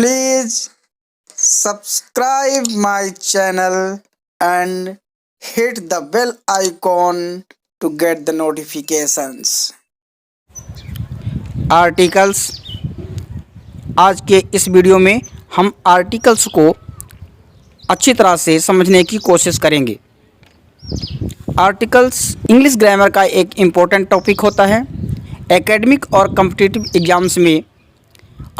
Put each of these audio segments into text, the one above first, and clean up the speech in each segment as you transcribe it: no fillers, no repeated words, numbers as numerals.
Please subscribe my channel and hit the bell icon to get the notifications. Articles. आज के इस video में हम आर्टिकल्स को अच्छी तरह से समझने की कोशिश करेंगे। आर्टिकल्स इंग्लिश ग्रामर का एक इम्पोर्टेंट टॉपिक होता है। एकेडमिक और कॉम्पिटिटिव एग्जाम्स में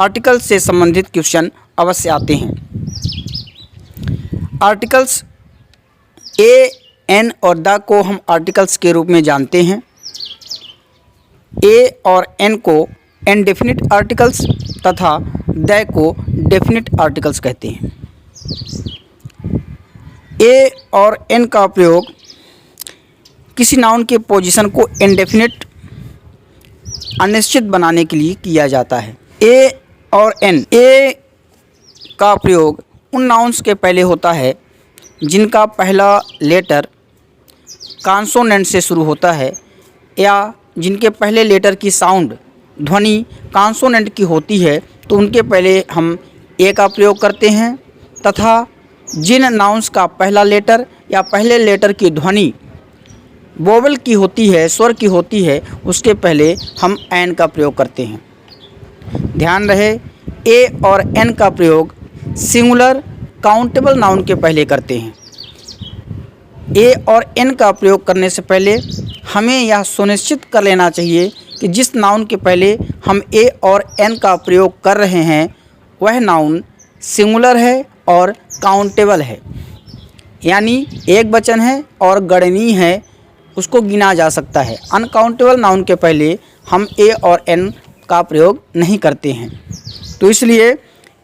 आर्टिकल्स से संबंधित क्वेश्चन अवश्य आते हैं। आर्टिकल्स ए, एन और द को हम आर्टिकल्स के रूप में जानते हैं। ए और एन को इनडेफिनिट आर्टिकल्स तथा द को डेफिनिट आर्टिकल्स कहते हैं। ए और एन का प्रयोग किसी नाउन के पोजीशन को इनडेफिनिट अनिश्चित बनाने के लिए किया जाता है। ए और एन, ए का प्रयोग उन नाउन्स के पहले होता है जिनका पहला लेटर कॉन्सोनेंट से शुरू होता है या जिनके पहले लेटर की साउंड ध्वनि कॉन्सोनेंट की होती है, तो उनके पहले हम ए का प्रयोग करते हैं। तथा जिन नाउन्स का पहला लेटर या पहले लेटर की ध्वनि वोवेल की होती है, स्वर की होती है, उसके पहले हम एन का प्रयोग करते हैं। ध्यान रहे, ए और एन का प्रयोग सिंगुलर काउंटेबल नाउन के पहले करते हैं। ए और एन का प्रयोग करने से पहले हमें यह सुनिश्चित कर लेना चाहिए कि जिस नाउन के पहले हम ए और एन का प्रयोग कर रहे हैं वह नाउन सिंगुलर है और काउंटेबल है, यानी एक वचन है और गणनीय है, उसको गिना जा सकता है। अनकाउंटेबल नाउन के पहले हम ए और एन का प्रयोग नहीं करते हैं। तो इसलिए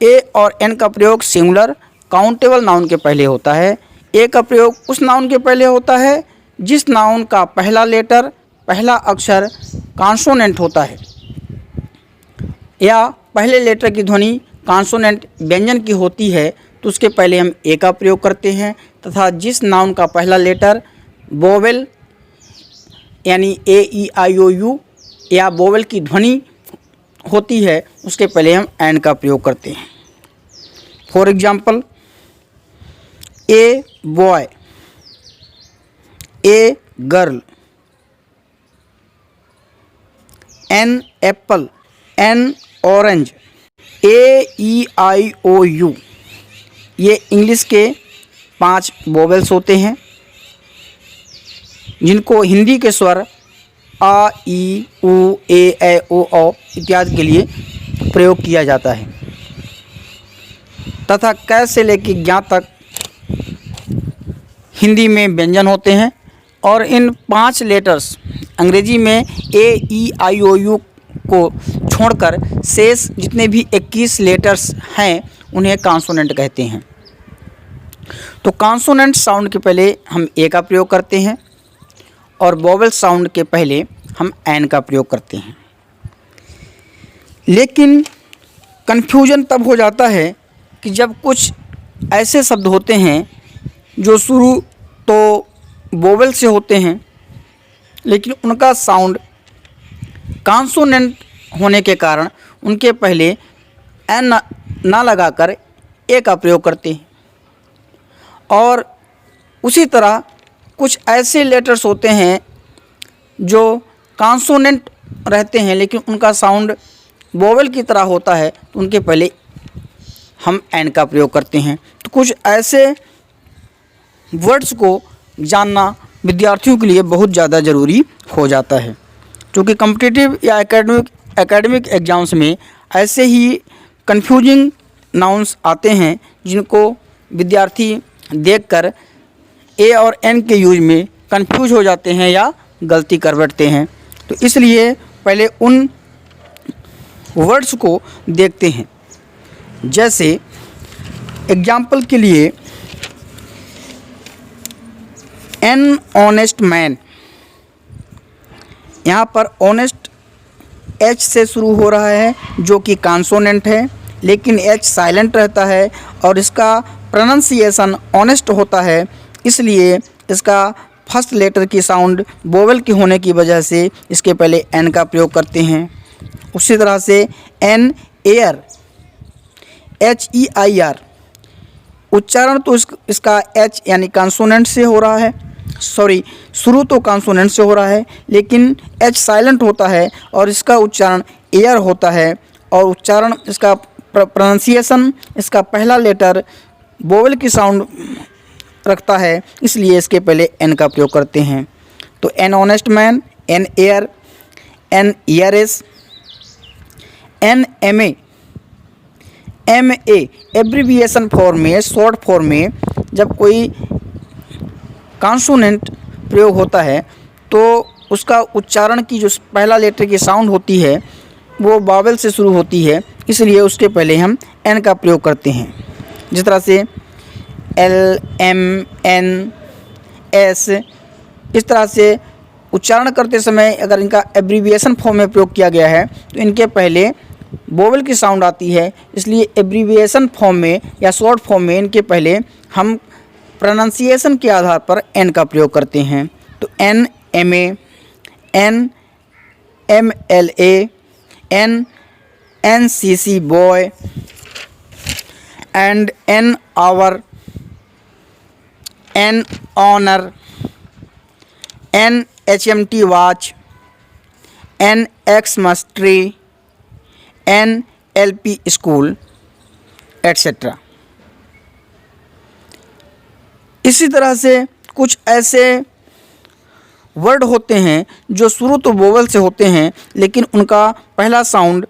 ए और एन का प्रयोग सिंगुलर काउंटेबल नाउन के पहले होता है। ए का प्रयोग उस नाउन के पहले होता है जिस नाउन का पहला लेटर, पहला अक्षर कॉन्सोनेंट होता है या पहले लेटर की ध्वनि कॉन्सोनेंट व्यंजन की होती है, तो उसके पहले हम ए का प्रयोग करते हैं। तथा जिस नाउन का पहला लेटर वोवेल यानी ए, ई, आई, ओ, यू या वोवेल की ध्वनि होती है, उसके पहले हम एन का प्रयोग करते हैं। For example, a boy, a girl, an apple, an orange, A, E, I, O, U, ये इंग्लिश के 5 वोवेल्स होते हैं जिनको हिंदी के स्वर आ, ई, उ, ए, ओ, औ इत्यादि के लिए प्रयोग किया जाता है। तथा क से लेकर ज्ञ तक हिंदी में व्यंजन होते हैं और इन 5 लेटर्स अंग्रेजी में ए, ई, आई, ओ, यू को छोड़कर शेष जितने भी 21 लेटर्स हैं उन्हें कॉन्सोनेंट कहते हैं। तो कॉन्सोनेंट साउंड के पहले हम ए का प्रयोग करते हैं और वोवेल साउंड के पहले हम एन का प्रयोग करते हैं। लेकिन कन्फ्यूजन तब हो जाता है कि जब कुछ ऐसे शब्द होते हैं जो शुरू तो वोवेल से होते हैं लेकिन उनका साउंड कॉन्सोनेंट होने के कारण उनके पहले एन ना लगाकर ए का प्रयोग करते हैं। और उसी तरह कुछ ऐसे लेटर्स होते हैं जो कॉन्सोनेंट रहते हैं लेकिन उनका साउंड वोवेल की तरह होता है, तो उनके पहले हम एन का प्रयोग करते हैं। तो कुछ ऐसे वर्ड्स को जानना विद्यार्थियों के लिए बहुत ज़्यादा ज़रूरी हो जाता है, क्योंकि कॉम्पिटिटिव या एकेडमिक एग्जाम्स में ऐसे ही कन्फ्यूजिंग नाउन्स आते हैं जिनको विद्यार्थी देखकर ए और एन के यूज में कंफ्यूज हो जाते हैं या गलती कर बैठते हैं। तो इसलिए पहले उन वर्ड्स को देखते हैं। जैसे एग्जाम्पल के लिए एन ऑनेस्ट मैन, यहाँ पर ऑनेस्ट एच से शुरू हो रहा है जो कि कॉन्सोनेंट है, लेकिन एच साइलेंट रहता है और इसका प्रोनंसिएशन ऑनेस्ट होता है, इसलिए इसका फर्स्ट लेटर की साउंड वोवेल की होने की वजह से इसके पहले एन का प्रयोग करते हैं। उसी तरह से एन एयर, HEIR। उच्चारण तो इसका H यानी कॉन्सोनेंट से हो रहा है, शुरू तो कॉन्सोनेंट से हो रहा है, लेकिन H साइलेंट होता है और इसका उच्चारण एयर होता है। और उच्चारण इसका प्रोनाउंसिएशन, इसका पहला लेटर वोवेल की साउंड रखता है, इसलिए इसके पहले एन का प्रयोग करते हैं। तो an honest man, an air, an ears, an MA, MA abbreviation form में, शॉर्ट फॉर्म में जब कोई कॉन्सोनेंट प्रयोग होता है तो उसका उच्चारण की जो पहला लेटर की साउंड होती है वो वावेल से शुरू होती है, इसलिए उसके पहले हम एन का प्रयोग करते हैं। जिस तरह से L, M, N, S, इस तरह से उच्चारण करते समय अगर इनका एब्रीविएशन फॉर्म में प्रयोग किया गया है तो इनके पहले वोवेल की साउंड आती है, इसलिए एब्रीविएशन फॉर्म में या शॉर्ट फॉर्म में इनके पहले हम प्रोनाउंसिएशन के आधार पर एन का प्रयोग करते हैं। तो N MA, N MLA, N NCC boy, and N hour, N honour, N HMT watch, N Xmas tree, N LP school, etcetera. इसी तरह से कुछ ऐसे वर्ड होते हैं जो शुरू तो वोवेल से होते हैं लेकिन उनका पहला साउंड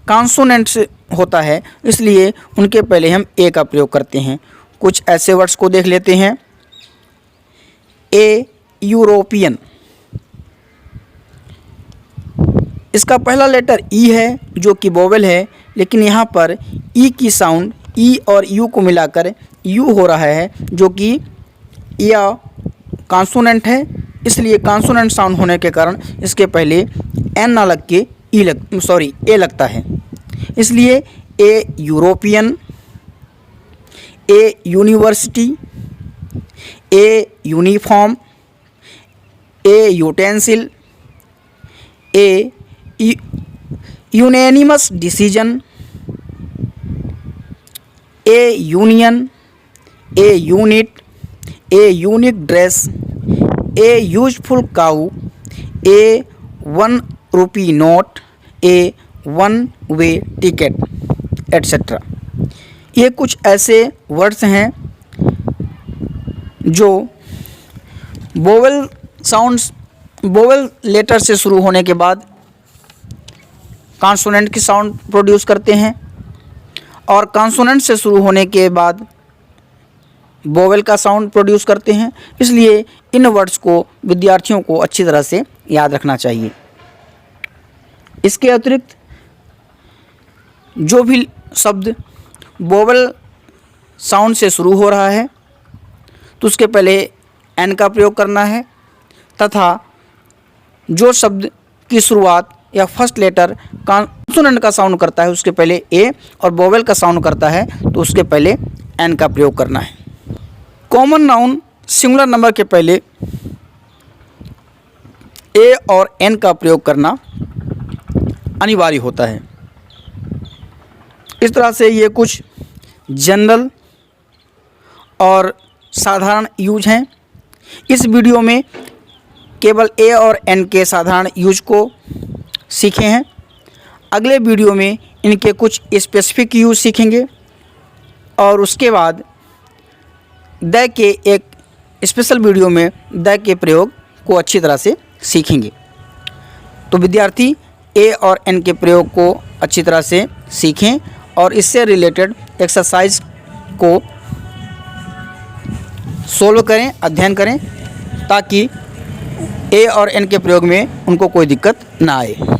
कॉन्सोनेंट से होता है, इसलिए उनके पहले हम ए का प्रयोग करते हैं। कुछ ऐसे वर्ड्स को देख लेते हैं। ए यूरोपियन, इसका पहला लेटर ई है जो कि वोवेल है, लेकिन यहाँ पर ई की साउंड ई और यू को मिलाकर यू हो रहा है जो कि या कॉन्सोनेंट है, इसलिए कॉन्सोनेंट साउंड होने के कारण इसके पहले एन ना लग के ए लगता है, इसलिए a European, a university, a uniform, a utensil, a unanimous decision, a union, a unit, a unique dress, a useful cow, a 1 rupee note, a 1 way ticket, etcetera. ये कुछ ऐसे वर्ड्स हैं जो वोवेल लेटर से शुरू होने के बाद कॉन्सोनेंट की साउंड प्रोड्यूस करते हैं और कॉन्सोनेंट से शुरू होने के बाद वोवेल का साउंड प्रोड्यूस करते हैं, इसलिए इन वर्ड्स को विद्यार्थियों को अच्छी तरह से याद रखना चाहिए। इसके अतिरिक्त जो भी शब्द वोवेल साउंड से शुरू हो रहा है तो उसके पहले एन का प्रयोग करना है, तथा जो शब्द की शुरुआत या फर्स्ट लेटर कॉन्सोनेंट का साउंड करता है उसके पहले ए और वोवेल का साउंड करता है तो उसके पहले एन का प्रयोग करना है। कॉमन नाउन सिंगुलर नंबर के पहले ए और एन का प्रयोग करना अनिवार्य होता है। इस तरह से ये कुछ जनरल और साधारण यूज हैं। इस वीडियो में केवल ए और एन के साधारण यूज को सीखे हैं। अगले वीडियो में इनके कुछ स्पेसिफिक यूज सीखेंगे और उसके बाद द के एक स्पेशल वीडियो में द के प्रयोग को अच्छी तरह से सीखेंगे। तो विद्यार्थी ए और एन के प्रयोग को अच्छी तरह से सीखें और इससे रिलेटेड एक्सरसाइज को सोल्व करें, अध्ययन करें, ताकि ए और एन के प्रयोग में उनको कोई दिक्कत ना आए।